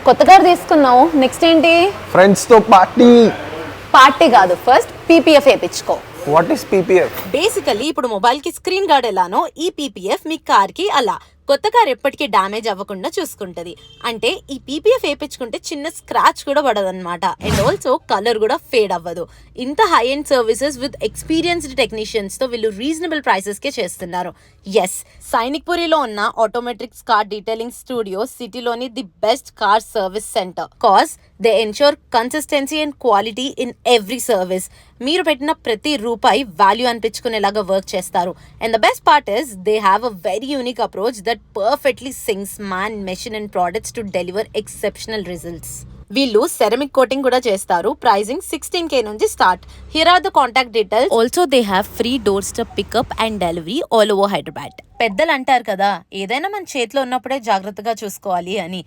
కొత్త కార్ తీసుకున్నావు, నెక్స్ట్ ఏంటి? ఫ్రెండ్స్ తో పార్టీ. పార్టీ కాదు, ఫస్ట్ పీపీఎఫ్ వేయించుకో. What is PPF? బేసికల్లీ ఇప్పుడు మొబైల్ కి స్క్రీన్ గార్డ్ ఎలానో ఈ పీపీఎఫ్ మీ కార్ కి అలా. కొత్త కార్ ఎప్పటికీ డ్యామేజ్ అవ్వకుండా చూసుకుంటది. అంటే ఈ పీపీఎఫ్ వేయించుకుంటే చిన్న స్క్రాచ్ కూడా పడదన్నమాట. అండ్ ఆల్సో కలర్ కూడా ఫేడ్ అవ్వదు. ఇంత high end services with experienced technicians తో వీళ్ళు రీజనబుల్ ప్రైసెస్ కే చేస్తున్నారు. ఎస్, సైనిక్ పురిలో ఉన్న ఆటోమేటిక్స్ కార్ డీటెయిలింగ్ స్టూడియో సిటీలోని the best car service centre. Cause they ensure consistency and quality in every service. మీరు పెట్టిన ప్రతి రూపాయి వాల్యూ అనిపించుకునేలాగా వర్క్ చేస్తారు. And the best part is they have a very unique approach that perfectly syncs man, machine and products to deliver exceptional results. వీళ్ళు ceramic coating కూడా చేస్తారు. Pricing 16K నుంచి start. Here are the contact details. Also they have free doorstep pickup and delivery all over Hyderabad. పెద్దలు అంటారు కదా, ఏదైనా మన చేతిలో ఉన్నప్పుడే జాగ్రత్తగా చూసుకోవాలి అని.